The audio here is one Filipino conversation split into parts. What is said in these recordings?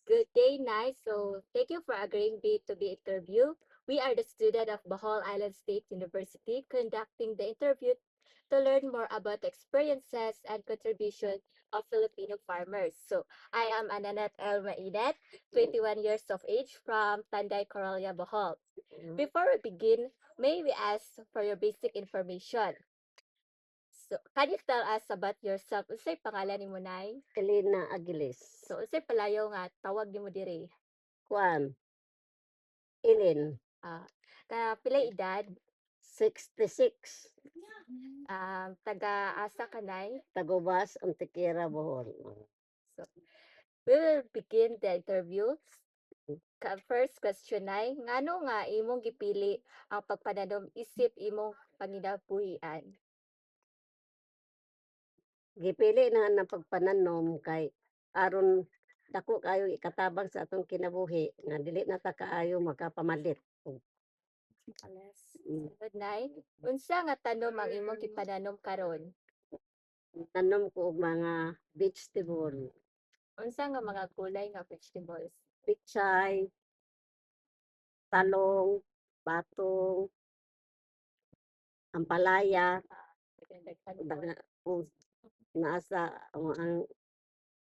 Good day, Nai. So, thank you for agreeing to be interviewed. We are the student of Bohol Island State University conducting the interview to learn more about the experiences and contribution of Filipino farmers. So, I am Ananet El Mainet, 21 years of age from Tanday, Coralia, Bohol. Before we begin, may we ask for your basic information? So, can you tell us about yourself? Unsay pangalan ni mo, Nay? Elena Agiles. So, unsay palayo nga tawag ni mo diri? Juan, Ilin, Ah, pilay edad? 66, Taga asa ka, Nay? Tagubas, Antiquera, Bohol. So, we will begin the interview. First question, Nay. Ngano nga imong gipili ang pagpananom isip imong panginabuhian? Gipili na ng pagpananom kay aron dako kayo ikatabang sa atong kinabuhi nga dili na ta kaayo makapamalit. Alas. Mm, Sunod, Nay. Unsa nga tanom ang imong gipananom karon? Tanom ko og mga vegetable, Unsa nga mga gulay nga vegetables? pichay, talong, batong, ampalaya, Dagdag daga og naasa ang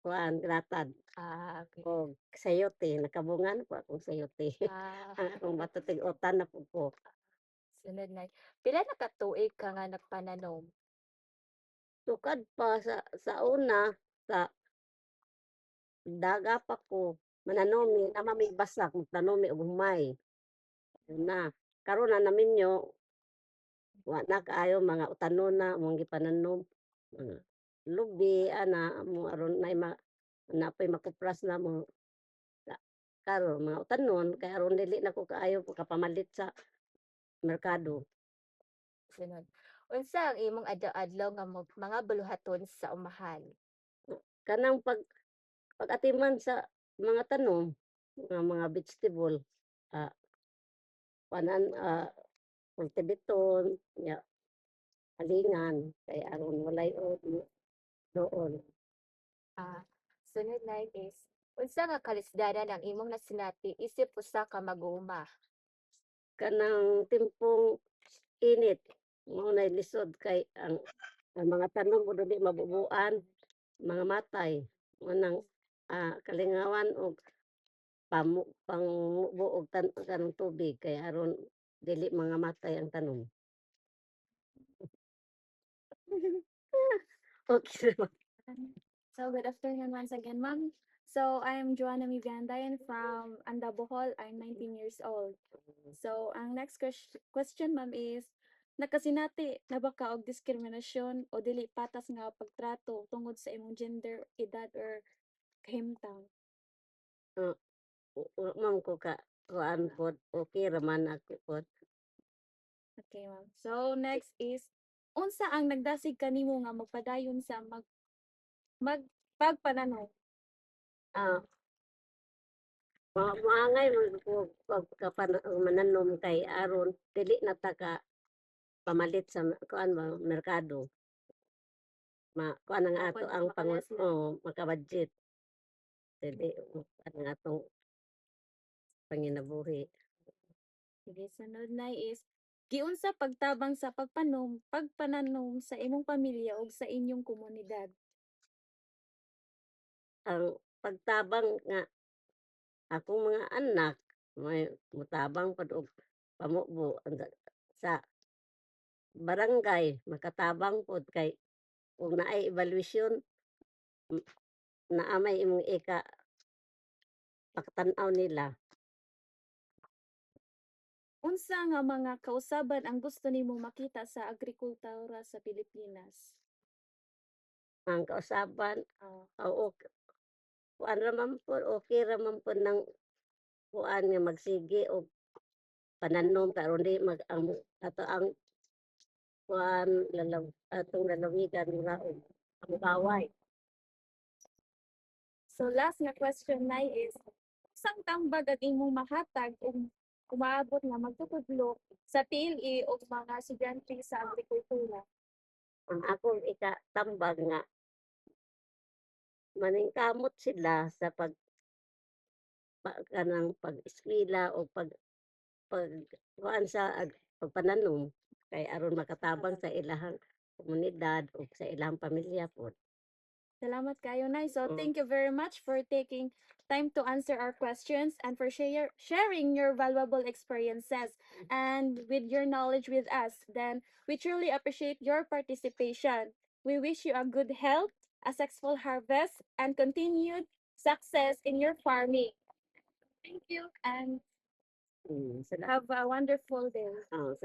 kuan gratad. okay. O sayote, nakabungan po akong sayote. Ah, Ang akong batutig-utan na po po. sunod, Nay. Pila na ka tuig ka nga nagpananom? Sukad pa sa una, sa daga pa ko, mananomi, namami basak, magtanomi og humay. Na, karon na namin nyo, wa na kaayo mga utanon na, mong gipananom. Mga lubi, ana, mo aron napay makupras na mo. Karon, mga utanon, kaya aron dili na ko kaayo kapamalit sa merkado. Sunod. Unsa ang imong adlaw-adlaw nga mga buluhaton sa umahan? Kanang pag-atiman sa mga tanom, mga vegetable, ah, panan, kultibeton, ya, halingan, kay aron walay doon. Ah, sunod, Nay, is unsa nga kalisdanan ang imong nasinati isip usa ka mag-uuma? Kanang timpong init, maunay lisod kay ang mga tanom mo dili mabubuan, mga matay, unang kalingawan og pangmubo og kanang tubig kay aron dili mga matay ang tanom. Okay. So, good afternoon once again, ma'am. So, I'm Joanna Migandayan from Anda, Bohol. I'm 19 years old. So, ang next question, ma'am, is, nakasinati na ba ka og diskriminasyon o dili patas nga pagtrato tungod sa imong gender, edad, or kahimtang? Uh, Ma'am ko kuan pod okay raman ako pod. Okay, ma'am. So, next is, unsa ang nagdasig kanimo nga magpadayon sa pagpananom? Ah, maangay man ko mananom kay aron dili na ta ka pamalit sa kuan ba merkado. Kuan ang ato ang Makapares na. makabudget. Dili ang atong panginabuhi. Sige, sunod na is, giunsa pagtabang sa pagpananom sa imong pamilya ug sa inyong komunidad. Ang pagtabang nga akong mga anak may mutabang pod og pamubo sa barangay makatabang pod kay kung naay evaluation naamay imong pakatan-aw nila. Unsa nga mga kausaban ang gusto nimo makita sa agrikultura sa Pilipinas? Ang kausaban, Ah, oo, kuan raman po, okay raman po ng kuan nga magsige o pananom karon di ato ang kuan atong lalawigan nila og ang baway. so last nga question na is, unsang tambag ang imong mahatag kung umaabot nga magtutudlo sa PLE o mga estudyante sa agrikultura? Ang akong ikatambag nga maningkamot sila sa kanang pag-eskwela o kuan sa pagpananom kay aron makatabang sa ilahang komunidad o sa ilahang pamilya pod. Salamat kayo, Nay. So, Mm. thank you very much for taking time to answer our questions and for sharing your valuable experiences and with your knowledge with us. Then, we truly appreciate your participation. We wish you a good health, a successful harvest, and continued success in your farming. Thank you and Salamat. have a wonderful day. Oh,